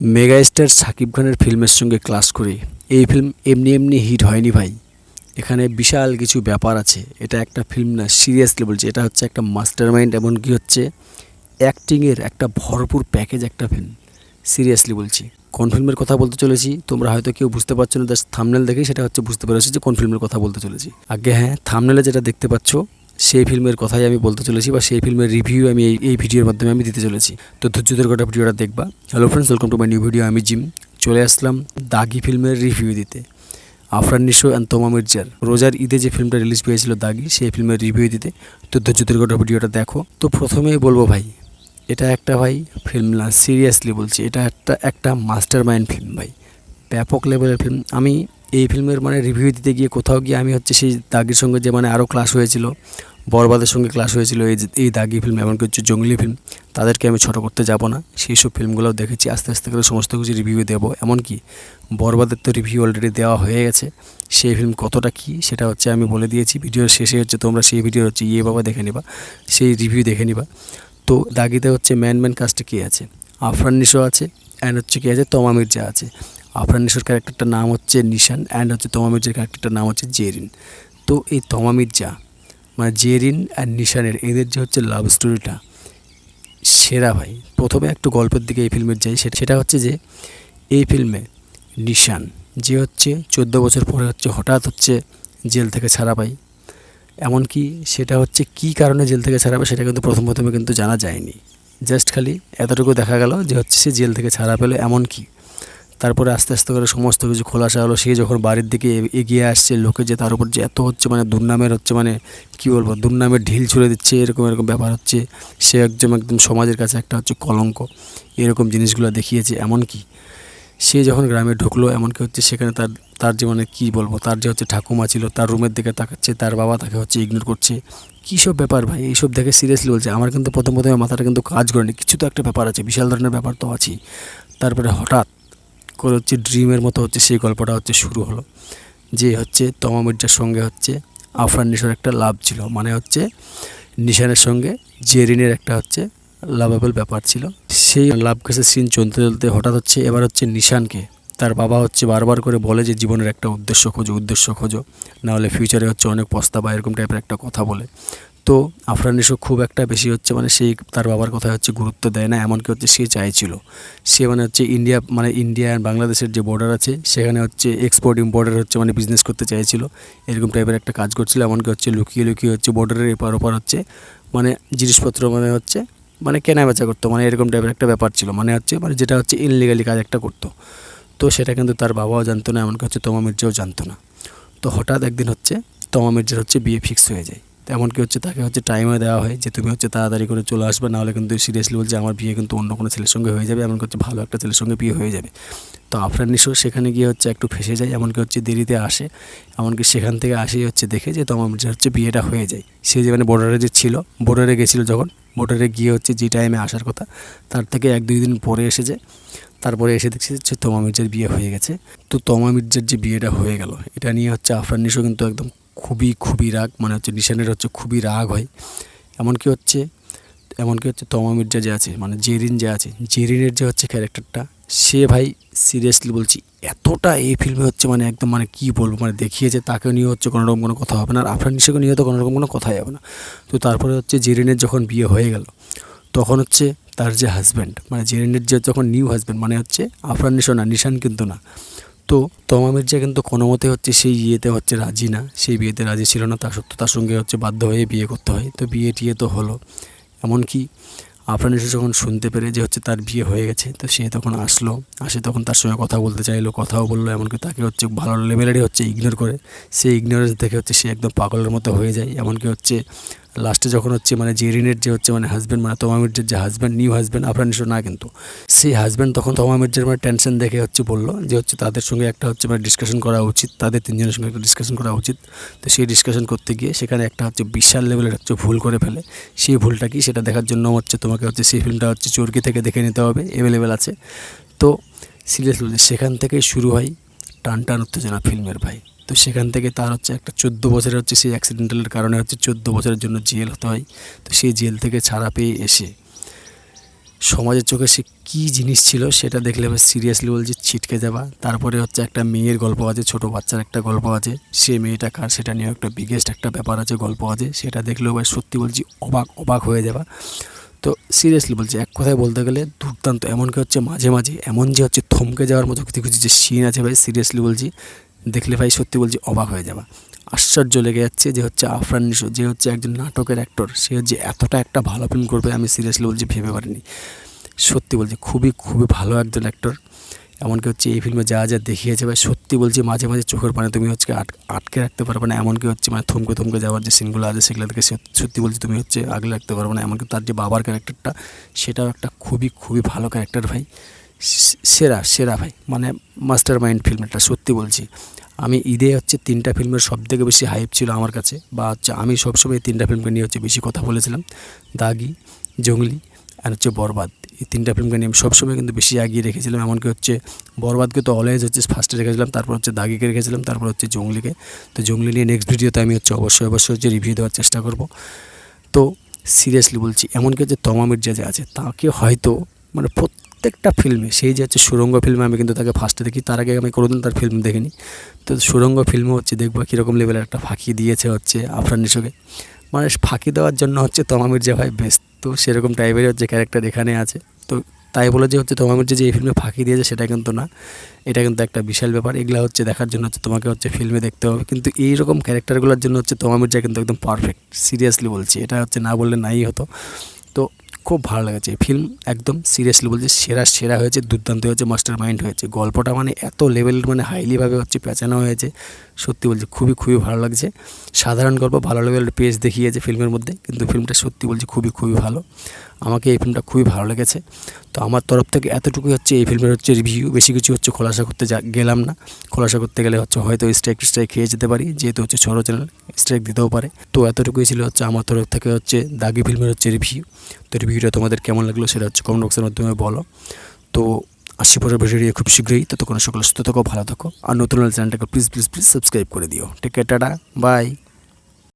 Megastar Shakib খানের ফিল্মের সঙ্গে ক্লাশ করে এই ফিল্ম এমনি এমনি হিট হয়নি ভাই। এখানে বিশাল কিছু ব্যাপার আছে। এটা একটা ফিল্ম না, সিরিয়াসলি বলছি, এটা হচ্ছে একটা মাস্টারমাইন্ড, এমনকি হচ্ছে অ্যাক্টিংয়ের একটা ভরপুর প্যাকেজ একটা ফিল্ম। সিরিয়াসলি বলছি, কোন ফিল্মের কথা বলতে চলেছি তোমরা হয়তো কেউ বুঝতে পারছো না, জাস্ট থাম্বনেল দেখেই সেটা হচ্ছে বুঝতে পেরেছি যে কোন ফিল্মের কথা বলতে চলেছি। আগে হ্যাঁ, থাম্বনেলে যেটা দেখতে পাচ্ছ সেই ফিল্মের কথাই আমি বলতে চলেছি, বা সেই ফিল্মের রিভিউ আমি এই ভিডিওর মাধ্যমে আমি দিতে চলেছি। তো ধৈর্য ধরে গোটা ভিডিওটা দেখবা। Hello friends, welcome to my new video. আমি জিম চলে আসলাম দাগি ফিল্মের রিভিউ দিতে। আফরান নিশো অ্যান্ড তমা মির্জার রোজার ঈদে যে ফিল্মটা রিলিজ পেয়েছিল দাগি, সেই ফিল্মের রিভিউ দিতে। তো ধৈর্য ধরে গোটা ভিডিওটা দেখো। তো প্রথমেই বলবো ভাই, এটা একটা ভাই ফিল্ম না, সিরিয়াসলি বলছি, এটা একটা মাস্টার মাইন্ড ফিল্ম ভাই, ব্যাপক লেভেলের ফিল্ম। আমি এই ফিল্মের রিভিউ দিতে গিয়ে কোথাও গিয়ে আমি হচ্ছে সেই দাগির সঙ্গে যে আরও ক্লাস হয়েছিল, বরবাদের সঙ্গে ক্লাস হয়েছিল এই দাগি ফিল্ম, এমনকি হচ্ছে জঙ্গলি ফিল্ম, তাদেরকে আমি ছোটো করতে যাব না। সেই সব ফিল্মগুলোও দেখেছি, আস্তে আস্তে করে সমস্ত কিছু রিভিউ দেবো। এমনকি বরবাদের তো রিভিউ অলরেডি দেওয়া হয়ে গেছে। সেই ফিল্ম কতটা কী সেটা হচ্ছে আমি বলে দিয়েছি ভিডিওর শেষে, হচ্ছে তোমরা সেই ভিডিও হচ্ছে বাবা দেখে নিবা, সেই রিভিউ দেখে নিবা। তো দাগিতে হচ্ছে ম্যান কাস্টে কে আছে, আফরান নিশো আছে, অ্যান্ড হচ্ছে কে আছে, তমা মির্জা আছে। আফরান নিশোর ক্যারেক্টারটার নাম হচ্ছে নিশান, অ্যান্ড হচ্ছে তমা মির্জার ক্যারেক্টারটার নাম হচ্ছে জেরিন। তো এই তমা মির্জা জেরিন অ্যান্ড নিশানের এদের যে হচ্ছে লাভ স্টোরিটা সেরা ভাই। প্রথমে একটু গল্পের দিকে এই ফিল্মের যাই, সেটা হচ্ছে যে এই ফিল্মে নিশান যে হচ্ছে 14 বছর পরে হচ্ছে হঠাৎ হচ্ছে জেল থেকে ছাড়া পায়। এমনকি সেটা হচ্ছে কী কারণে জেল থেকে ছাড়া পায় সেটা কিন্তু প্রথমে কিন্তু জানা যায়নি। জাস্ট খালি এতটুকু দেখা গেল যে হচ্ছে সে জেল থেকে ছাড়া পেলো। এমনকি তারপরে আস্তে আস্তে করে সমস্ত কিছু খোলাসা হলো। সে যখন বাড়ির দিকে এগিয়ে আসছে, লোকে যে তার উপর যে এত হচ্ছে দুর্নামের হচ্ছে কী বলবো, দুর্নামের ঢিল ছুঁড়ে দিচ্ছে, এরকম ব্যাপার হচ্ছে। সে একদম সমাজের কাছে একটা হচ্ছে কলঙ্ক, এরকম জিনিসগুলো দেখিয়েছে। এমনকি সে যখন গ্রামে ঢুকলো, এমনকি হচ্ছে সেখানে তার যে কী বলবো, তার যে হচ্ছে ঠাকুমা ছিল তার রুমের দিকে তাকাচ্ছে, তার বাবা তাকে হচ্ছে ইগনোর করছে। কী সব ব্যাপার ভাই, এইসব দেখে সিরিয়াসলি বলছে আমার কিন্তু প্রথমে মাথাটা কিন্তু কাজ করেনি, কিছু তো একটা ব্যাপার আছে, বিশাল ধরনের ব্যাপার তো আছেই। তারপরে হঠাৎ করে হচ্ছে ড্রিমের মতো হচ্ছে সেই গল্পটা হচ্ছে শুরু হলো, যে হচ্ছে তমা মির্জার সঙ্গে হচ্ছে আফরান নিশোর একটা লাভ ছিল, হচ্ছে নিশানের সঙ্গে জেরিনের একটা হচ্ছে লাভেবল ব্যাপার ছিল। সেই লাভ কেসের সিন চলতে চলতে হঠাৎ হচ্ছে এবার হচ্ছে নিশানকে তার বাবা হচ্ছে বারবার করে বলে যে জীবনের একটা উদ্দেশ্য খোঁজো, নাহলে ফিউচারে হচ্ছে অনেক পস্তাবা, এরকম টাইপের একটা কথা বলে। তো আফরান নিশো খুব একটা বেশি হচ্ছে সেই তার বাবার কথায় হচ্ছে গুরুত্ব দেয় না। এমনকি হচ্ছে সে চাইছিল, সে হচ্ছে ইন্ডিয়া অ্যান্ড বাংলাদেশের যে বর্ডার আছে সেখানে হচ্ছে এক্সপোর্ট ইম্পোর্টের হচ্ছে বিজনেস করতে চাইছিল, এরকম টাইপের একটা কাজ করছিল। এমনকি হচ্ছে লুকিয়ে হচ্ছে বর্ডারের এপার ওপার হচ্ছে জিনিসপত্র হচ্ছে কেনা বেচা করতো, এরকম টাইপের একটা ব্যাপার ছিল, হচ্ছে যেটা হচ্ছে ইনলিগালি কাজ একটা করতো। তো সেটা কিন্তু তার বাবাও জানতো না, এমনকি হচ্ছে তমা মির্জাও জানতো না। তো হঠাৎ একদিন হচ্ছে তমা মির্জার হচ্ছে বিয়ে ফিক্স হয়ে যায়। এমনকি হচ্ছে তাকে হচ্ছে টাইমও দেওয়া হয় যে তুমি হচ্ছে তাড়াতাড়ি করে চলে আসবে, নাহলে কিন্তু সিরিয়াসলি বলছে আমার বিয়ে কিন্তু অন্য কোনো ছেলের সঙ্গে হয়ে যাবে, এমনকি হচ্ছে ভালো একটা ছেলের সঙ্গে বিয়ে হয়ে যাবে। তো আফরান নিশো সেখানে গিয়ে হচ্ছে একটু ফেসে যায়, এমনকি হচ্ছে দেরিতে আসে। এমনকি সেখান থেকে আসেই হচ্ছে দেখে যে তমা মির্জার হচ্ছে বিয়েটা হয়ে যায়। সে যে বর্ডারে যে ছিল, বর্ডারে গেছিলো, যখন বর্ডারে গিয়ে হচ্ছে যে টাইমে আসার কথা তার থেকে 1-2 দিন পরে এসে যায়। তারপরে এসে দেখছি যে তমা মির্জার বিয়ে হয়ে গেছে। তো তমা মির্জার যে বিয়েটা হয়ে গেল, এটা নিয়ে হচ্ছে আফরান নিশো কিন্তু একদম খুবই রাগ, হচ্ছে নিশানের হচ্ছে খুবই রাগ হয়। এমনকি হচ্ছে তমা মির্জা যে আছে জেরিন যে আছে, জেরিনের যে হচ্ছে ক্যারেক্টারটা, সে ভাই সিরিয়াসলি বলছি এতটা এই ফিল্মে হচ্ছে একদম কী বলবো, দেখিয়েছে তাকে নিয়ে হচ্ছে কোনোরকম কোনো কথা হবে না, আর আফরান নিশোকে নিয়ে তো কোনোরকম কোনো কথাই হবে না। তো তারপরে হচ্ছে জেরিনের যখন বিয়ে হয়ে গেল, তখন হচ্ছে তার যে হাজব্যান্ড জেরিনের যে যখন নিউ হাজব্যান্ড হচ্ছে আফরান নিশো না, নিশান কিন্তু না। তো তমা মির্জা কিন্তু কোনো মতে হচ্ছে সেই ইয়েতে হচ্ছে রাজি না, সেই বিয়েতে রাজি ছিল না, তা সত্ত্বেও তার সঙ্গে হচ্ছে বাধ্য হয়ে বিয়ে করতে হয়। তো বিয়ে টিয়ে তো হলো। এমনকি আফরান নিশো যখন শুনতে পেরে যে হচ্ছে তার বিয়ে হয়ে গেছে, তো সে তখন আসে তখন তার সঙ্গে কথা বলতে চাইলো, কথাও বললো, এমনকি তাকে হচ্ছে ভালো লেভেলেরই হচ্ছে ইগনোর করে। সেই ইগনোরেন্স দেখে হচ্ছে সে একদম পাগলের মতো হয়ে যায়। এমনকি হচ্ছে লাস্টে যখন হচ্ছে জেরিনের যে হচ্ছে হাজব্যান্ড তমা মির্জার যে husband, new husband Afran Nisho না কিন্তু, সেই হাজব্যান্ড তখন তমা মির্জার টেনশন দেখে হচ্ছে বললো যে হচ্ছে তাদের সঙ্গে একটা হচ্ছে ডিসকাশন করা উচিত, তাদের তিনজনের সঙ্গে একটা ডিসকাশন করা উচিত। তো সেই ডিসকাশন করতে গিয়ে সেখানে একটা হচ্ছে বিশাল লেভেলের হচ্ছে ভুল করে ফেলে। সেই ভুলটা কি সেটা দেখার জন্য হচ্ছে তোমাকে হচ্ছে সেই ফিল্মটা হচ্ছে চরকি থেকে দেখে নিতে হবে, অ্যাভেলেবেল আছে। তো সিরিয়াসলি সেখান থেকেই শুরু হয় টান উত্তেজনা ফিল্মের ভাই। তো সেখান থেকে তার হচ্ছে একটা 14 বছরের হচ্ছে সেই অ্যাক্সিডেন্টালের কারণে হচ্ছে 14 বছরের জন্য জেল হতে হয়। তো সেই জেল থেকে ছাড়া পেয়ে এসে সমাজের চোখে সে কী জিনিস ছিল সেটা দেখলে এবার সিরিয়াসলি বলছি ছিটকে যাবা। তারপরে হচ্ছে একটা মেয়ের গল্প আছে, ছোটো বাচ্চার একটা গল্প আছে, সে মেয়েটা কার সেটা নিয়ে একটা বিগেস্ট একটা ব্যাপার আছে, গল্প আছে, সেটা দেখলেও এবার সত্যি বলছি অবাক হয়ে যাবা। তো সিরিয়াসলি বলছি, এক কথায় বলতে গেলে দুর্দান্ত। এমনকি হচ্ছে মাঝে মাঝে এমন যে হচ্ছে থমকে যাওয়ার মতো কিছু কিছু যে সিন আছে ভাই, সিরিয়াসলি বলছি দেখলে ভাই সত্যি বলছি অবাক হয়ে যাবা। আশ্চর্য লেগে যাচ্ছে যে হচ্ছে আফরান নিশো, যে হচ্ছে একজন নাটকের অ্যাক্টর, সে যে এতটা একটা ভালো ফিল্ম করবে আমি সিরিয়াসলি বলছি ভেবে পারিনি। সত্যি বলছি খুবই ভালো একজন অ্যাক্টর। এমনকি হচ্ছে এই ফিল্মে যা দেখিয়েছে ভাই, সত্যি বলছি মাঝে মাঝে চোখের পানে তুমি হচ্ছে আটকে রাখতে পারবে না। এমনকি হচ্ছে মানে থমকে যাওয়ার যে সিনগুলো আছে সেগুলো থেকে সত্যি বলছি তুমি হচ্ছে আগলে রাখতে পারবে না। এমনকি তার যে বাবার ক্যারেক্টারটা, সেটাও একটা খুবই ভালো ক্যারেক্টার ভাই। সেরা ভাই, মানে মাস্টার মাইন্ড ফিল্মটা। সত্যি বলছি আমি ঈদে হচ্ছে 3টা ফিল্মের সবথেকে বেশি হাইপ ছিল আমার কাছে, বা হচ্ছে আমি সবসময় এই 3টা ফিল্মকে নিয়ে হচ্ছে বেশি কথা বলেছিলাম। দাগি, জঙ্গলি আর হচ্ছে বরবাদ। এই 3টা ফিল্মকে নিয়ে আমি সবসময় কিন্তু বেশি এগিয়ে রেখেছিলাম। এমনকি হচ্ছে বরবাদকে তো অলওয়েজ হচ্ছে ফার্স্টে রেখেছিলাম, তারপর হচ্ছে দাগিকে রেখেছিলাম, তারপর হচ্ছে জঙ্গলিকে। তো জঙ্গলি নিয়ে নেক্সট ভিডিওতে আমি হচ্ছে অবশ্যই হচ্ছে রিভিউ দেওয়ার চেষ্টা করব। তো সিরিয়াসলি বলছি, এমনকি হচ্ছে তমা মির্জা যে আছে, তাকে হয়তো মানে প্রত্যেকটা ফিল্মে, সেই যে হচ্ছে সুরঙ্গ ফিল্মে আমি কিন্তু তাকে ফার্স্টে দেখি, তার আগে আমি কোনোদিন তার ফিল্ম দেখিনি। তো সুরঙ্গ ফিল্মও হচ্ছে দেখবো কীরকম লেভেলের একটা ফাঁকি দিয়েছে হচ্ছে আফরান নিশোকে। মানে ফাঁকি দেওয়ার জন্য হচ্ছে তমা মির্জা ভাই বেস্ট। তো সেরকম টাইপের হচ্ছে ক্যারেক্টার এখানে আছে। তো তাই বলে যে হচ্ছে তমা মির্জা যে এই ফিল্মে ফাঁকি দিয়েছে সেটা কিন্তু না, এটা কিন্তু একটা বিশাল ব্যাপার। এগুলো হচ্ছে দেখার জন্য হচ্ছে তোমাকে হচ্ছে ফিল্মে দেখতে হবে, কিন্তু এইরকম ক্যারেক্টারগুলোর জন্য হচ্ছে তমা মির্জা কিন্তু একদম পারফেক্ট। সিরিয়াসলি বলছি, এটা হচ্ছে না বললে নাই হতো। তো খুব ভালো লেগেছে ফিল্ম, একদম সিরিয়াসলি বলছি সেরা হয়েছে, দুর্দান্ত হয়েছে, মাস্টার মাইন্ড হয়েছে। গল্পটা মানে এত লেভেলের, মানে হাইলিভাবে হচ্ছে পেঁচানো হয়েছে। সত্যি বলছি খুবই ভালো লাগছে। সাধারণ গল্প, ভালো লেভেলের পেজ দেখিয়েছে ফিল্মের মধ্যে, কিন্তু ফিল্মটা সত্যি বলছি খুবই ভালো। আমাকে এই ফিল্মটা খুবই ভালো লেগেছে। তো আমার তরফ থেকে এতটুকুই হচ্ছে এই ফিল্মের হচ্ছে রিভিউ। বেশি কিছু হচ্ছে খোলাসা করতে গেলাম না। খোলাসা করতে গেলে হচ্ছে হয়তো স্ট্রাইক খেয়ে যেতে পারি, যেহেতু হচ্ছে ছোটো চ্যানেল, স্ট্রাইক দিতেও পারে। তো এতটুকুই ছিল হচ্ছে আমার তরফ থেকে হচ্ছে দাগি ফিল্মের হচ্ছে রিভিউ। তো রিভিউটা তোমাদের কেমন লাগলো সেটা হচ্ছে কমেন্ট বক্সের মাধ্যমে বলো। তো আসি পরের ভিডিও খুব শীঘ্রই। ততক্ষণ সকলে সুস্থ থাকো, ভালো থাকো, আর নতুন চ্যানেলটাকে প্লিজ সাবস্ক্রাইব করে দিও। Take care, tata, by.